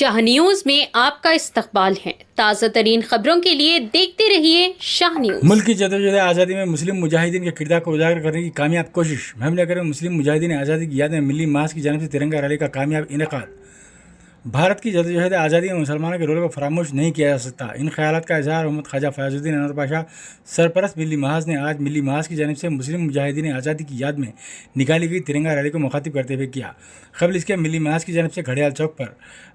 شاہ news میں آپ کا استقبال ہے۔ تازہ ترین خبروں کے لیے دیکھتے رہیے شاہ نیوز۔ ملک کی جدوجہد آزادی میں مسلم مجاہدین کے کردار کو اجاگر کرنے کی کامیاب کوشش۔ مہم نگر میں مسلم مجاہدین آزادی کی یاد میں ملی محاذ کی جانب سے ترنگا ریلی کا کامیاب انعقاد۔ بھارت کی جدوجہد آزادی میں مسلمانوں کے رول کو فراموش نہیں کیا جا سکتا، ان خیالات کا اظہار محمد خواجہ فیاض الدین انور پاشا سرپرست ملی محاذ نے آج ملی محاذ کی جانب سے مسلم مجاہدین آزادی کی یاد میں نکالی گئی ترنگا ریلی کو مخاطب کرتے ہوئے کیا۔ قبل اس کے ملی محاذ کی جانب سے گھڑیال چوک پر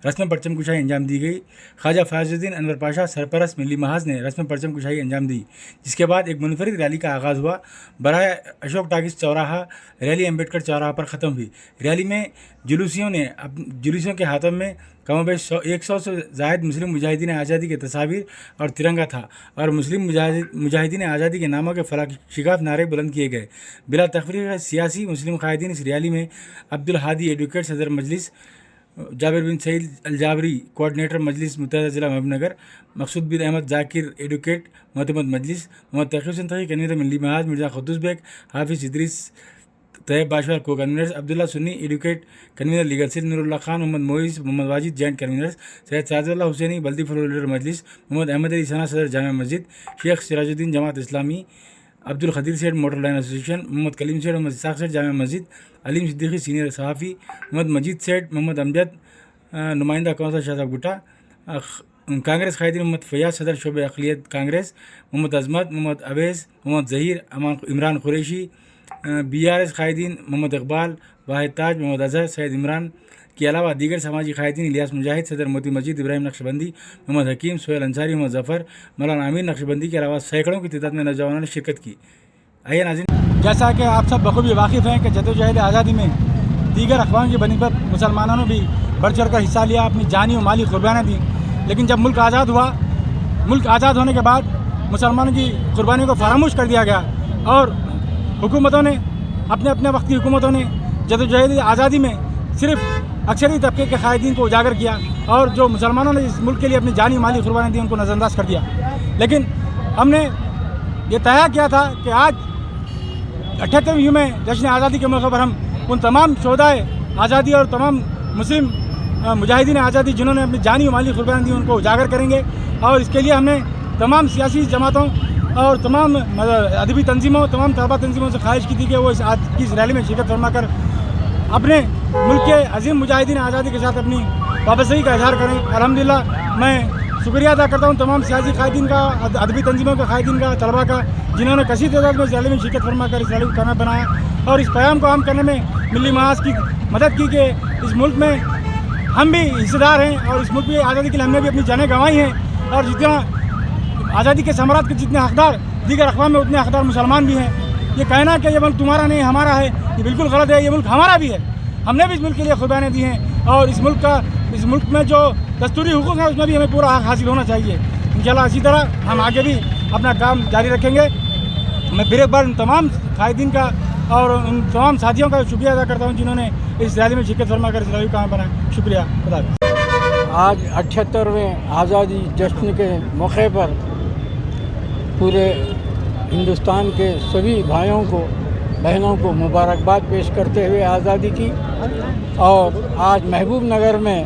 رسم پرچم کشائی انجام دی گئی۔ خواجہ فیاض الدین انور پاشا سرپرست ملی محاذ نے رسم پرچم کشائی انجام دی، جس کے بعد ایک منفرد ریلی کا آغاز ہوا۔ براہ اشوک ٹاکیز چوراہا ریلی امبیڈکر چوراہا پر ختم ہوئی۔ ریلی میں جلوسیوں کے ہاتھوں میں کم و بیش 100 سے زائد مسلم مجاہدین آزادی کے تصاویر اور ترنگا تھا، اور مسلم مجاہدین آزادی کے ناموں کے فلاح شگاف نعرے بلند کیے گئے۔ بلا تفریق سیاسی مسلم قائدین اس ریلی میں عبدالہادی ایڈوکیٹ صدر مجلس، جابر بن سعید الجابری کوآرڈینیٹر مجلس متحدہ ضلع محبوب نگر، مقصود بن احمد ذاکر ایڈوکیٹ معتمد مجلس، محمد تقی حسین تقی کنوینر ملی محاذ، مرزا قدوس بیگ، حافظ ادریس طیب باشوار کو کنوینرز، عبداللہ سنی ایڈوکیٹ کنوینر لیگل سیل، نور اللہ خان، محمد موئز، محمد واجد جوائنٹ کنوینرز، سید سعد اللہ حسینی بلدی فلور لیڈر مجلس، محمد احمد علی ثنا صدر جامع مسجد، شیخ سراج الدین جماعت اسلامی، عبدالقدیر سیٹھ موٹر لائن ایسوسیشن، محمد کلیم سیٹھ، محمد اسحاق سیٹھ جامع مسجد، علیم صدیقی سینئر صحافی، محمد مجید سیٹھ، محمد امجد نمائندہ کونسل شاہزاب گٹا، کانگریس قائدین محمد فیاض صدر شعبہ اقلیت کانگریس، محمد عظمت، محمد اویس، محمد ظہیر، عمران قریشی، BRS قائدین محمد اقبال، واحد تاج، محمد اظہر، سید عمران کے علاوہ دیگر سماجی قائدین الیاس مجاہد، صدر موتی مسجد ابراہیم نقشبندی، محمد حکیم، سہیل انصاری، محمد ظفر، مولانا امیر نقشبندی کے علاوہ سینکڑوں کی تعداد میں نوجوانوں نے شرکت کی۔ آئیے ناظرین، جیسا کہ آپ سب بخوبی واقف ہیں کہ جدوجہد آزادی میں دیگر اقوام کی بنسبت مسلمانوں نے بھی بڑھ چڑھ کر حصہ لیا، اپنی جانی و مالی قربانیاں دیں، لیکن جب ملک آزاد ہوا، ملک آزاد ہونے کے بعد مسلمانوں کی قربانیوں کو فراموش کر دیا گیا، اور حکومتوں نے اپنے وقت کی حکومتوں نے جدوجہد آزادی میں صرف اکثری طبقے کے قائدین کو اجاگر کیا، اور جو مسلمانوں نے اس ملک کے لیے اپنی جانی مالی قربانیاں دی ان کو نظر انداز کر دیا۔ لیکن ہم نے یہ طے کیا تھا کہ آج 78ویں میں جشن آزادی کے موقع پر ہم ان تمام شہدائے آزادی اور تمام مسلم مجاہدین آزادی جنہوں نے اپنی جانی و مالی قربانیاں دی ان کو اجاگر کریں گے، اور اس کے لیے ہم نے تمام سیاسی جماعتوں اور تمام ادبی تنظیموں، تمام طلبہ تنظیموں سے خواہش کی تھی کہ وہ آج کی اس ریلی میں شرکت فرما کر اپنے ملک کے عظیم مجاہدین آزادی کے ساتھ اپنی وابستگی کا اظہار کریں۔ الحمدللہ میں شکریہ ادا کرتا ہوں تمام سیاسی قائدین کا، ادبی تنظیموں کے قائدین کا، طلبہ کا، جنہوں نے کثیر تعداد میں اس ریلی میں شرکت فرما کر اس ریلی کو کامیاب بنایا، اور اس پیغام کو عام کرنے میں ملی محاذ کی مدد کی کہ اس ملک میں ہم بھی حصہ دار ہیں، اور اس ملک کی آزادی کے لیے ہم نے بھی اپنی جانیں گنوائی ہیں، اور جتنا آزادی کے ثمرات کے جتنے حقدار دیگر اقوام میں اتنے حقدار مسلمان بھی ہیں۔ یہ کہنا کہ یہ ملک تمہارا نہیں ہمارا ہے، یہ بالکل غلط ہے، یہ ملک ہمارا بھی ہے، ہم نے بھی اس ملک کے لیے قربانیاں دی ہیں، اور اس ملک میں جو دستوری حقوق ہیں اس میں بھی ہمیں پورا حق حاصل ہونا چاہیے۔ انشاءاللہ اسی طرح ہم آگے بھی اپنا کام جاری رکھیں گے۔ میں پھر ایک بار ان تمام قائدین کا اور ان تمام ساتھیوں کا شکریہ ادا کرتا ہوں جنہوں نے اس ریلی میں شرکت فرما کر اس ریلی کو کام بنایا۔ شکریہ، خدا حافظ۔ آج 78ویں آزادی جشن کے موقع پر پورے ہندوستان کے سبھی بھائیوں کو، بہنوں کو مبارکباد پیش کرتے ہوئے آزادی کی، اور آج محبوب نگر میں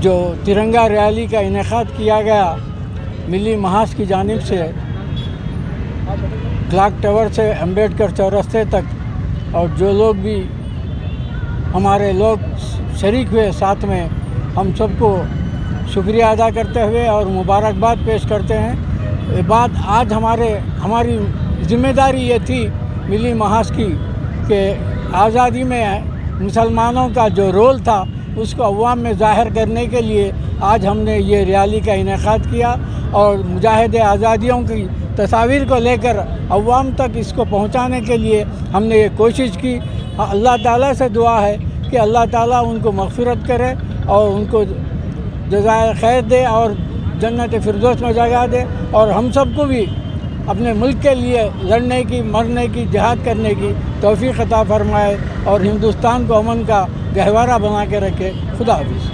جو ترنگا ریلی کا انعقاد کیا گیا ملی محاذ کی جانب سے، کلاک ٹاور سے امبیڈکر چورستے تک، اور جو لوگ بھی ہمارے لوگ شریک ہوئے ساتھ میں، ہم سب کو شکریہ ادا کرتے ہوئے اور مبارکباد پیش کرتے ہیں۔ یہ بات آج ہماری ذمہ داری یہ تھی ملی محاذ کی کہ آزادی میں مسلمانوں کا جو رول تھا اس کو عوام میں ظاہر کرنے کے لیے آج ہم نے یہ ریلی کا انعقاد کیا، اور مجاہد آزادیوں کی تصاویر کو لے کر عوام تک اس کو پہنچانے کے لیے ہم نے یہ کوشش کی۔ اللہ تعالیٰ سے دعا ہے کہ اللہ تعالیٰ ان کو مغفرت کرے اور ان کو جزائے خیر دے اور جنت فردوس میں جگہ دے، اور ہم سب کو بھی اپنے ملک کے لیے لڑنے کی، مرنے کی، جہاد کرنے کی توفیق عطا فرمائے، اور ہندوستان کو امن کا گہوارہ بنا کے رکھے۔ خدا حافظ۔